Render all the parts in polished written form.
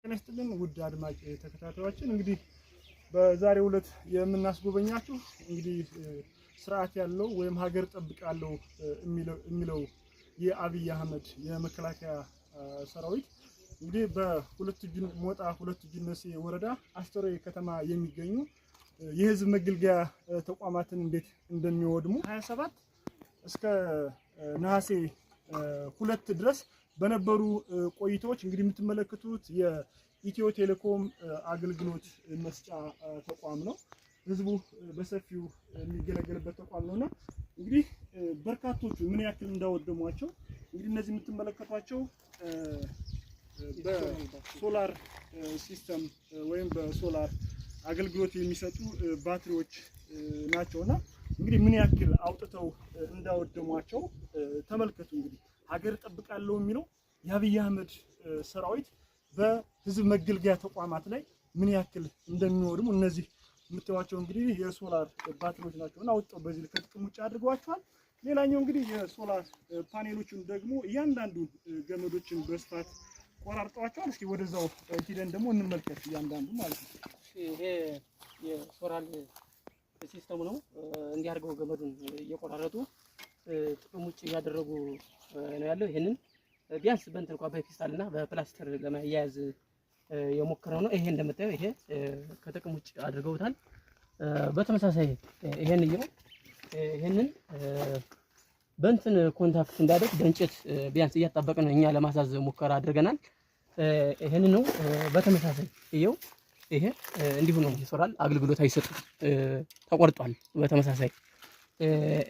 ተነስተን ውድ አድማጭ ተከታታዮችን እንግዲህ በዛሬው ዕለት የምናስጎበኛችሁ እንግዲህ ስርዓት ያለው ወይም ሀገር ጠብቃለሁ የሚለው የአብይ አህመድ የመከላከያ ሰራዊት እንግዲህ ሞጣ ሁለት ጅነሴ ወረዳ አስተሬ ከተማ የሚገኙ የህዝብ መገልገያ ተቋማትን እንዴት እንደሚወድሙ 27 እስከ ነሐሴ 2 ድረስ በነበሩ ቆይታዎች እንግዲህ የምትመለከቱት የኢትዮ ቴሌኮም አገልግሎት መስጫ ተቋም ነው። ህዝቡ በሰፊው የሚገለገልበት ተቋም ነውና እንግዲህ በርካቶቹ ምን ያክል እንዳወደሟቸው እንግዲህ እነዚህ የምትመለከቷቸው በሶላር ሲስተም ወይም በሶላር አገልግሎት የሚሰጡ ባትሪዎች ናቸውና እንግዲህ ምን ያክል አውጥተው እንዳወደሟቸው ተመልከቱ። እንግዲህ ሀገር ጠብቃለሁ የሚለው የአብይ አህመድ ሰራዊት በህዝብ መገልገያ ተቋማት ላይ ምን ያክል እንደሚወድሙ እነዚህ የምታዩዋቸው እንግዲህ የሶላር ባትሪዎች ናቸውና አውጥተው በዚህ ከጥቅም ውጭ አድርገዋቸዋል። ሌላኛው እንግዲህ የሶላር ፓኔሎችን ደግሞ እያንዳንዱ ገመዶችን በስፋት ቆራርጠዋቸዋል። እስኪ ወደዛው ሂደን ደግሞ እንመልከት እያንዳንዱ ማለት ነው። ይሄ የሶላር ሲስተሙ ነው። እንዲያርገው ገመዱን እየቆራረጡ ጥቅም ውጭ ያደረጉ ነው ያለው። ይሄንን ቢያንስ በእንትን እንኳን በፌስታልና በፕላስተር ለማያያዝ የሞከረው ነው። ይሄ እንደምታየው ይሄ ከጥቅም ውጭ አድርገውታል። በተመሳሳይ ይሄንን በእንትን ኮንታክት እንዳደረግ በእንጨት ቢያንስ እያጣበቅን እኛ ለማሳዝ ሙከራ አድርገናል። ይሄንን ነው በተመሳሳይ ይሄ እንዲሁ ነው። ይሰራል፣ አገልግሎት አይሰጥም፣ ተቆርጧል። በተመሳሳይ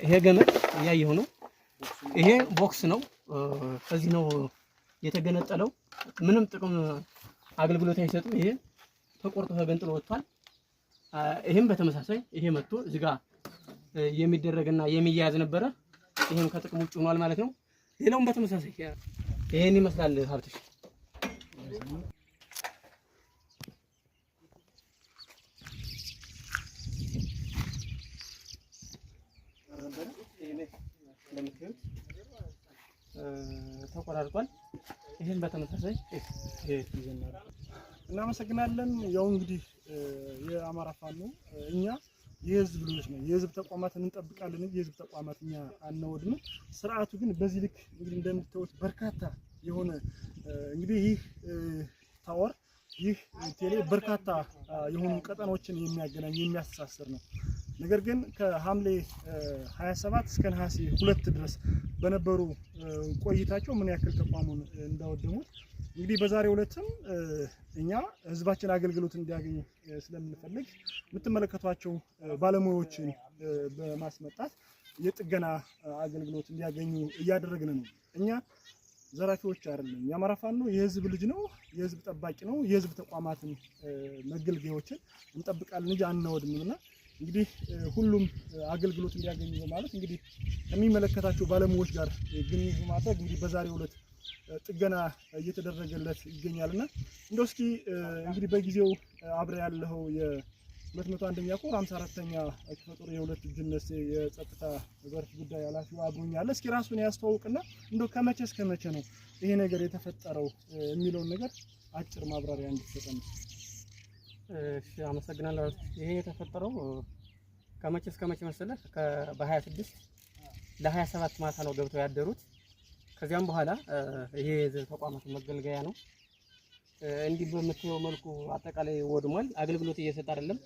ይሄ ገመድ ያየው ነው። ይሄ ቦክስ ነው። ከዚህ ነው የተገነጠለው። ምንም ጥቅም አገልግሎት አይሰጥም። ይሄ ተቆርጦ ተገንጥሎ ወጥቷል። ይሄም በተመሳሳይ ይሄ መጥቶ እዚህ ጋር የሚደረግና የሚያያዝ ነበረ። ይሄም ከጥቅም ውጭ ሆኗል ማለት ነው። ሌላውም በተመሳሳይ ይሄን ይመስላል ሀብትሽ። ተቆራርጧል። ይሄን በተመሳሳይ እናመሰግናለን። ያው እንግዲህ የአማራ ፋኖ እኛ የህዝብ ልጆች ነው። የህዝብ ተቋማትን እንጠብቃለን እንጂ የህዝብ ተቋማት እኛ አንወድንም። ስርዓቱ ግን በዚህ ልክ እንግዲህ እንደምታዩት በርካታ የሆነ እንግዲህ ይህ ታወር ይህ ቴሌ በርካታ የሆኑ ቀጠናዎችን የሚያገናኝ የሚያስተሳስር ነው። ነገር ግን ከሐምሌ 27 እስከ ነሐሴ 2 ድረስ በነበሩ ቆይታቸው ምን ያክል ተቋሙን እንዳወደሙት እንግዲህ በዛሬው ዕለትም እኛ ህዝባችን አገልግሎት እንዲያገኝ ስለምንፈልግ የምትመለከቷቸው ባለሙያዎችን በማስመጣት የጥገና አገልግሎት እንዲያገኙ እያደረግን ነው። እኛ ዘራፊዎች አይደለም። የአማራ ፋኖ የህዝብ ልጅ ነው፣ የህዝብ ጠባቂ ነው። የህዝብ ተቋማትን መገልገያዎችን እንጠብቃለን እንጂ አንወድምና እንግዲህ ሁሉም አገልግሎት እንዲያገኙ በማለት እንግዲህ ከሚመለከታቸው ባለሙያዎች ጋር ግንኙነት በማድረግ እንግዲህ በዛሬው ዕለት ጥገና እየተደረገለት ይገኛልና እንደው እስኪ እንግዲህ በጊዜው አብረ ያለው የ201ኛ ኮር 54ኛ ክፍለ ጦር የሁለት ጅነሴ የጸጥታ ዘርፍ ጉዳይ ኃላፊው አብሮኛል። እስኪ ራሱን ያስተዋውቅና እንደው ከመቼ እስከ መቼ ነው ይሄ ነገር የተፈጠረው የሚለውን ነገር አጭር ማብራሪያ እንድትሰጠን። እሺ፣ አመሰግናለሁ። ይሄ የተፈጠረው ከመቼ እስከ መቼ መሰለህ? በ26 ለ27 ማታ ነው ገብተው ያደሩት። ከዚያም በኋላ ይሄ ተቋማት መገልገያ ነው። እንዲህ በምትየው መልኩ አጠቃላይ ወድሟል። አገልግሎት እየሰጠ አይደለም።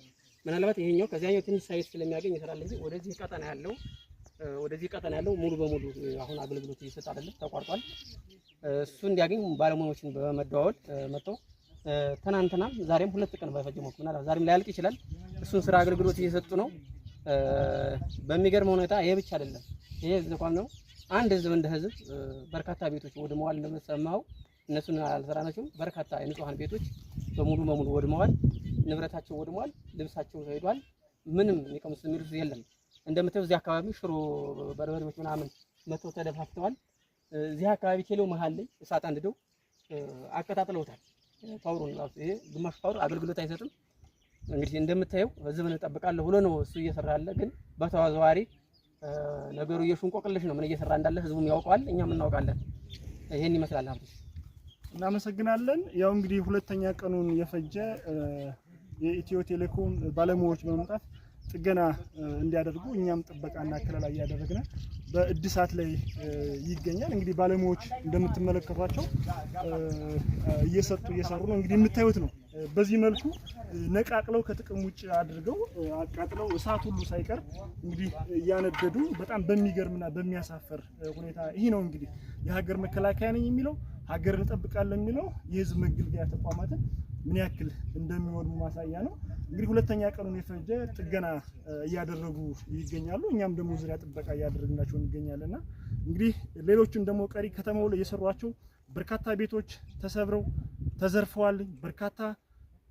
ምናልባት ይሄኛው ከዚያኛው ትንሽ ሳይዝ ስለሚያገኝ ይሰራል እንጂ ወደዚህ ቀጠና ያለው ሙሉ በሙሉ አሁን አገልግሎት እየሰጠ አይደለም፣ ተቋርጧል። እሱ እንዲያገኝ ባለሙያዎችን በመደዋወል መጥተው ትናንትናም ዛሬም 2 ቀን ባይፈጅም ምናልባት ዛሬም ላያልቅ ይችላል። እሱን ስራ አገልግሎት እየሰጡ ነው። በሚገርም ሁኔታ ይሄ ብቻ አይደለም። ይሄ ተቋም ነው። አንድ ህዝብ እንደ ህዝብ በርካታ ቤቶች ወድመዋል። እንደምትሰማው እነሱን አልሰራናቸውም። በርካታ የንጹሃን ቤቶች በሙሉ ወድመዋል። ንብረታቸው ወድመዋል። ልብሳቸው ተሄዷል። ምንም የሚቀምሱት የሚሉት የለም። እንደምታዩ እዚህ አካባቢ ሽሮ በርበሬዎች ምናምን መተው ተደፋፍተዋል። እዚህ አካባቢ ቴሌው መሃል ላይ እሳት አንድደው አቀጣጥለውታል። ፓወሩን ራሱ ይሄ ግማሽ ፓወር አገልግሎት አይሰጥም። እንግዲህ እንደምታየው ህዝብን እጠብቃለሁ ብሎ ነው እሱ እየሰራ ያለ። ግን በተዋዘዋሪ ነገሩ የሽንቆቅልሽ ነው። ምን እየሰራ እንዳለ ህዝቡም ያውቀዋል፣ እኛም እናውቃለን። ይሄን ይመስላል ሀብትሽ። እናመሰግናለን። ያው እንግዲህ ሁለተኛ ቀኑን የፈጀ የኢትዮ ቴሌኮም ባለሙያዎች በመምጣት ጥገና እንዲያደርጉ እኛም ጥበቃና ከለላ እያደረግን በእድሳት ላይ ይገኛል። እንግዲህ ባለሙያዎች እንደምትመለከቷቸው እየሰሩ ነው። እንግዲህ የምታዩት ነው። በዚህ መልኩ ነቃቅለው ከጥቅም ውጭ አድርገው አቃጥለው እሳት ሁሉ ሳይቀር እንግዲህ እያነደዱ በጣም በሚገርምና በሚያሳፈር ሁኔታ ይሄ ነው እንግዲህ የሀገር መከላከያ ነኝ የሚለው ሀገርን እንጠብቃለን የሚለው የህዝብ መገልገያ ተቋማትን ምን ያክል እንደሚወድሙ ማሳያ ነው። እንግዲህ ሁለተኛ ቀኑን የፈጀ ጥገና እያደረጉ ይገኛሉ። እኛም ደግሞ ዙሪያ ጥበቃ እያደረግናቸው እንገኛለንና እንግዲህ ሌሎችም ደግሞ ቀሪ ከተማው ላይ የሰሯቸው በርካታ ቤቶች ተሰብረው ተዘርፈዋል። በርካታ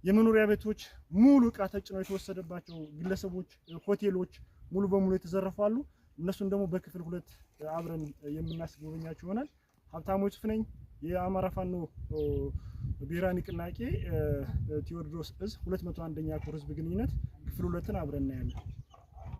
የመኖሪያ ቤቶች ሙሉ ዕቃ ተጭነው የተወሰደባቸው ግለሰቦች፣ ሆቴሎች ሙሉ በሙሉ የተዘረፋሉ። እነሱን ደግሞ በክፍል 2 አብረን የምናስጎበኛቸው ይሆናል። ሀብታሙ ዩሱፍ ነኝ። የአማራ ፋኖ ብሔራዊ ንቅናቄ ቴዎድሮስ እዝ 201ኛ ኮር ህዝብ ግንኙነት ክፍል 2ን አብረን እናያለን።